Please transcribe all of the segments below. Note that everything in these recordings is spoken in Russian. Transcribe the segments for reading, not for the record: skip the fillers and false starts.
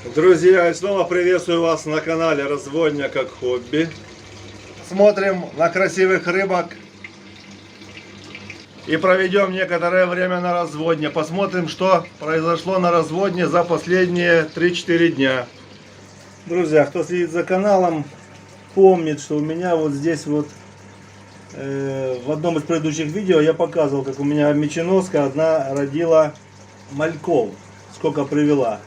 Друзья, и снова приветствую вас на канале Разводня как хобби. Смотрим на красивых рыбок и проведем некоторое время на разводне. Посмотрим, что произошло на разводне за последние 3-4 дня. Друзья, кто следит за каналом, помнит, что у меня вот здесь вот в одном из предыдущих видео я показывал, как у меня меченоска одна родила мальков, сколько привела.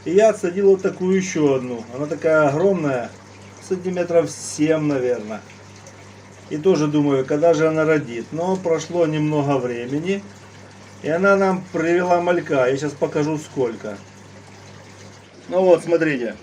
И я отсадил вот такую еще одну. Она такая огромная, сантиметров 7, наверное. И тоже думаю, когда же она родит. Но прошло немного времени, и она нам привела малька. Я сейчас покажу сколько. Ну вот, смотрите.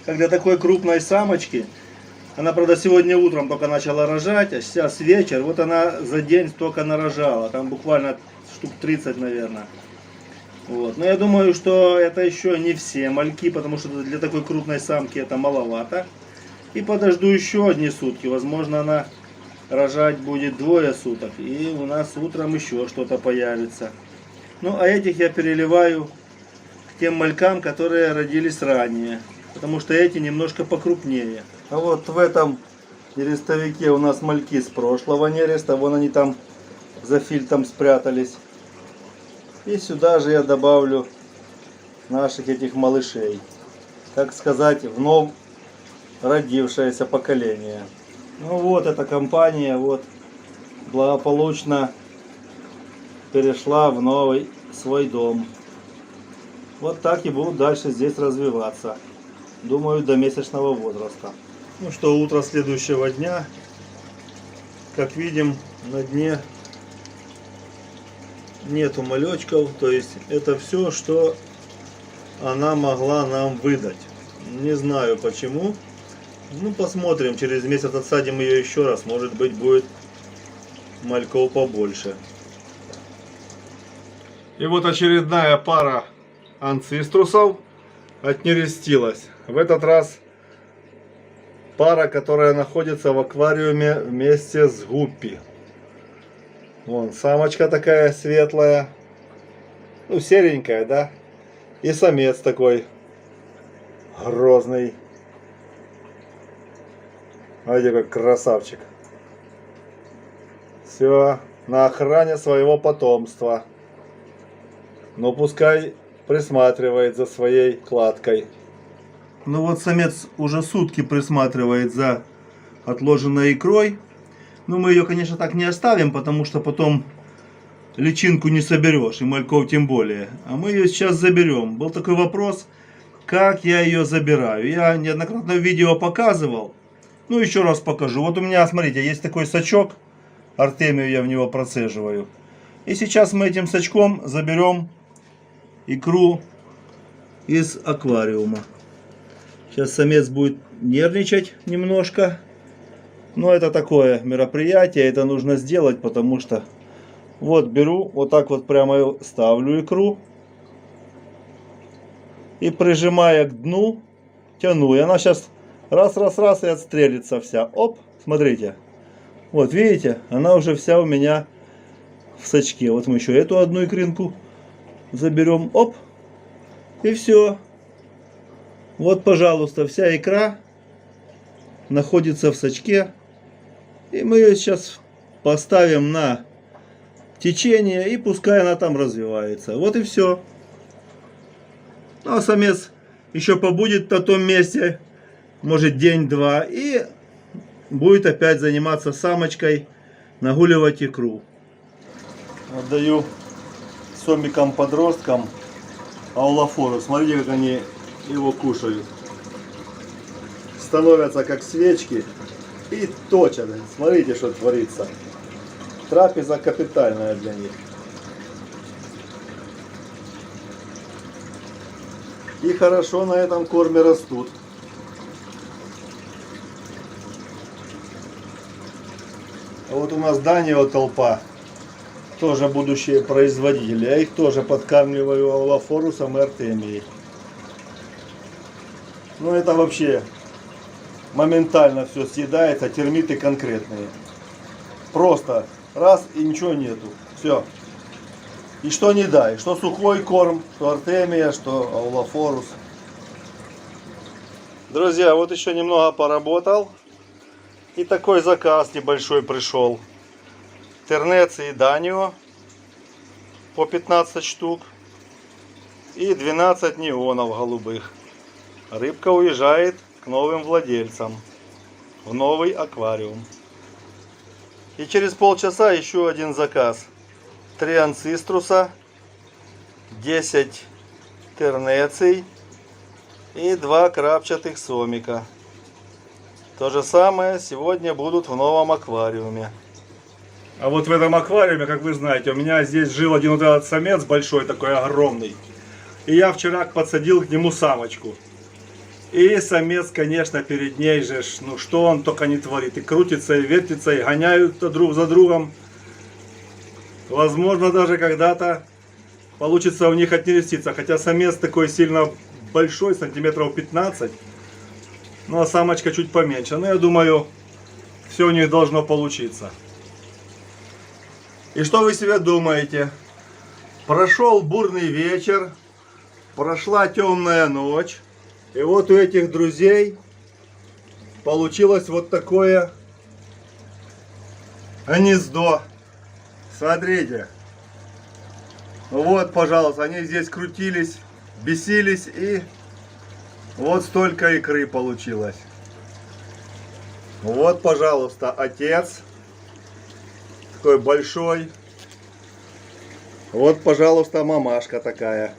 Как для такой крупной самочки. Она, правда, сегодня утром только начала рожать, а сейчас вечер. Вот она за день столько нарожала. Там буквально штук 30, наверное. Вот. Но я думаю, что это еще не все мальки, потому что для такой крупной самки это маловато. И подожду еще одни сутки. Возможно, она рожать будет 2 суток. И у нас утром еще что-то появится. Ну, а этих я переливаю к тем малькам, которые родились ранее. Потому что эти немножко покрупнее. А вот в этом нерестовике у нас мальки с прошлого нереста. Вон они там за фильтром спрятались. И сюда же я добавлю наших этих малышей. Так сказать, вновь родившееся поколение. Ну вот эта компания вот благополучно перешла в новый свой дом. Вот так и будут дальше здесь развиваться. Думаю, до месячного возраста. Ну что, утро следующего дня. Как видим, на дне нету малечков, то есть это все, что она могла нам выдать. Не знаю почему. Ну, посмотрим, через месяц отсадим ее еще раз, может быть, будет мальков побольше. И вот очередная пара анциструсов отнерестилась. В этот раз пара, которая находится в аквариуме вместе с гуппи. Вон, самочка такая светлая. Ну, серенькая, да? И самец такой грозный. Видите, как красавчик. Все, на охране своего потомства. Но пускай присматривает за своей кладкой. Ну вот самец уже сутки присматривает за отложенной икрой. Ну, мы ее, конечно, так не оставим, потому что потом личинку не соберешь, и мальков тем более. А мы ее сейчас заберем. Был такой вопрос, как я ее забираю. Я неоднократно в видео показывал. Ну, еще раз покажу. Вот у меня, смотрите, есть такой сачок. Артемию я в него процеживаю. И сейчас мы этим сачком заберем икру из аквариума. Сейчас самец будет нервничать немножко. Но это такое мероприятие, это нужно сделать, потому что вот беру, вот так вот прямо ставлю икру и прижимая к дну, тяну. И она сейчас раз и отстрелится вся. Оп, смотрите. Вот видите, она уже вся у меня в сачке. Вот мы еще эту одну икринку заберем. Оп, и все. Вот, пожалуйста, вся икра находится в сачке. И мы ее сейчас поставим на течение, и пускай она там развивается. Вот и все. Ну, а самец еще побудет на том месте, может, день-два, и будет опять заниматься самочкой, нагуливать икру. Отдаю сомикам-подросткам аулофору. Смотрите, как они его кушают. Становятся как свечки. И точат. Смотрите, что творится. Трапеза капитальная для них. И хорошо на этом корме растут. А вот у нас Данио толпа. Тоже будущие производители. Я их тоже подкармливаю аулофорусом и артемией. Ну это вообще моментально все съедается, термиты конкретные. Просто раз и ничего нету. Все. И что не дай, что сухой корм, что артемия, что аулофорус. Друзья, вот еще немного поработал. И такой заказ небольшой пришел. Тернеции и Данио по 15 штук. И 12 неонов голубых. Рыбка уезжает к новым владельцам. В новый аквариум. И через полчаса еще один заказ. 3 анциструса, 10 тернеций и 2 крапчатых сомика. То же самое сегодня будут в новом аквариуме. А вот в этом аквариуме, как вы знаете, у меня здесь жил один вот этот самец большой, такой огромный. И я вчера подсадил к нему самочку. И самец, конечно, перед ней же, ну что он только не творит. И крутится, и вертится, и гоняют друг за другом. Возможно, даже когда-то получится у них отнереститься. Хотя самец такой сильно большой, сантиметров 15. Ну а самочка чуть поменьше. Но я думаю, все у них должно получиться. И что вы себе думаете? Прошел бурный вечер, прошла темная ночь. И вот у этих друзей получилось вот такое гнездо. Смотрите. Вот, пожалуйста, они здесь крутились, бесились, и вот столько икры получилось. Вот, пожалуйста, отец. Такой большой. Вот, пожалуйста, мамашка такая.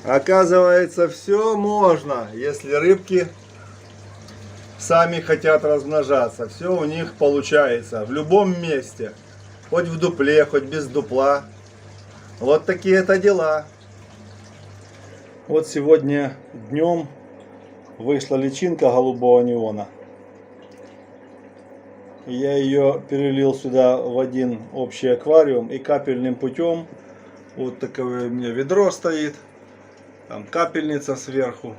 Оказывается, все можно, если рыбки сами хотят размножаться. Все у них получается в любом месте. Хоть в дупле, хоть без дупла. Вот такие-то дела. Вот сегодня днем вышла личинка голубого неона. Я ее перелил сюда в один общий аквариум и капельным путем. Вот такое у меня ведро стоит. Там капельница сверху.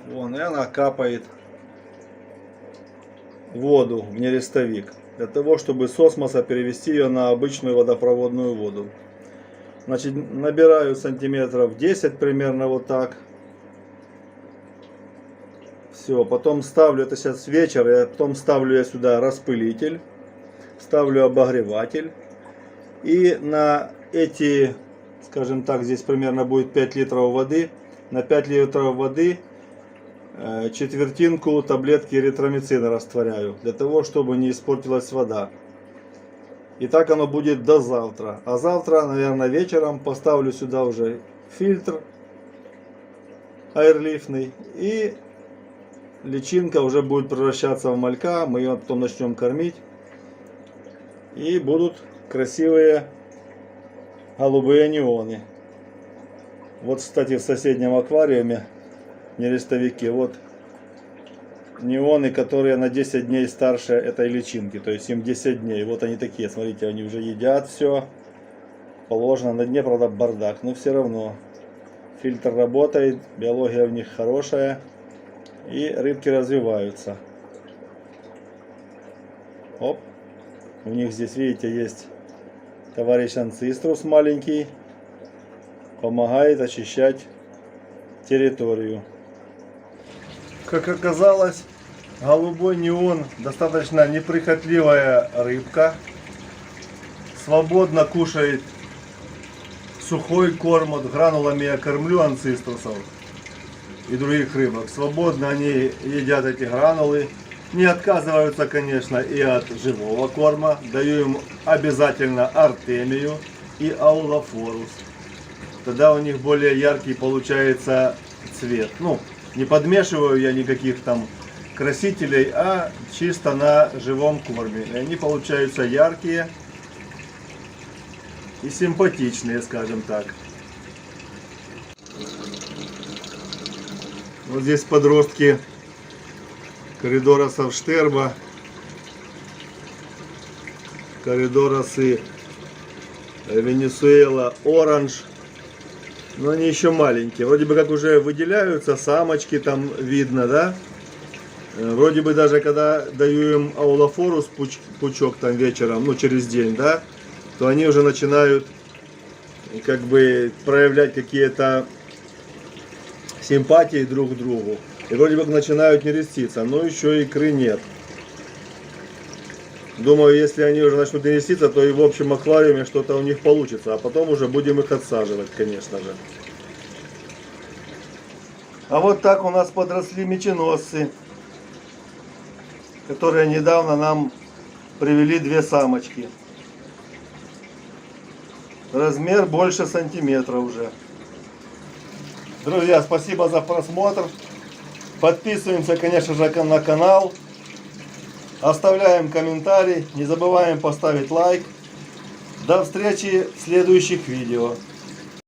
Вон, и она капает воду в нерестовик. Для того, чтобы с осмоса перевести ее на обычную водопроводную воду. Значит, набираю сантиметров 10 примерно вот так. Все, потом ставлю, это сейчас вечер, я потом ставлю я сюда распылитель. Ставлю обогреватель. И на эти, скажем так, здесь примерно будет 5 литров воды. На 5 литров воды четвертинку таблетки эритромицина растворяю. Для того, чтобы не испортилась вода. И так оно будет до завтра. А завтра, наверное, вечером поставлю сюда уже фильтр аэрлифтный. И личинка уже будет превращаться в малька. Мы ее потом начнем кормить. И будут красивые голубые неоны. Вот, кстати, в соседнем аквариуме, нерестовике, вот неоны, которые на 10 дней старше этой личинки. То есть им 10 дней. Вот они такие, смотрите, они уже едят все. Положено. На дне, правда, бардак, но все равно. Фильтр работает, биология в них хорошая. И рыбки развиваются. Оп. У них здесь, видите, есть товарищ анциструс маленький. Помогает очищать территорию. Как оказалось, голубой неон достаточно неприхотливая рыбка. Свободно кушает сухой корм. Вот гранулами я кормлю анциструсов и других рыбок. Свободно они едят эти гранулы. Не отказываются, конечно, и от живого корма. Даю им обязательно артемию и аулофорус. Тогда у них более яркий получается цвет. Ну, не подмешиваю я никаких там красителей, а чисто на живом корме. И они получаются яркие и симпатичные, скажем так. Вот здесь подростки коридоросов штерба, коридоросы Венесуэла оранж. Но они еще маленькие. Вроде бы как уже выделяются, самочки там видно, да? Вроде бы даже когда даю им аулофорус пучок там вечером, ну через день, да? То они уже начинают как бы проявлять какие-то симпатии друг к другу. И вроде бы начинают нереститься, но еще икры нет. Думаю, если они уже начнут нереститься, то и в общем аквариуме что-то у них получится. А потом уже будем их отсаживать, конечно же. А вот так у нас подросли меченосцы, которые недавно нам привели 2 самочки. Размер больше сантиметра уже. Друзья, спасибо за просмотр. Подписываемся, конечно же, на канал. Оставляем комментарий. Не забываем поставить лайк. До встречи в следующих видео.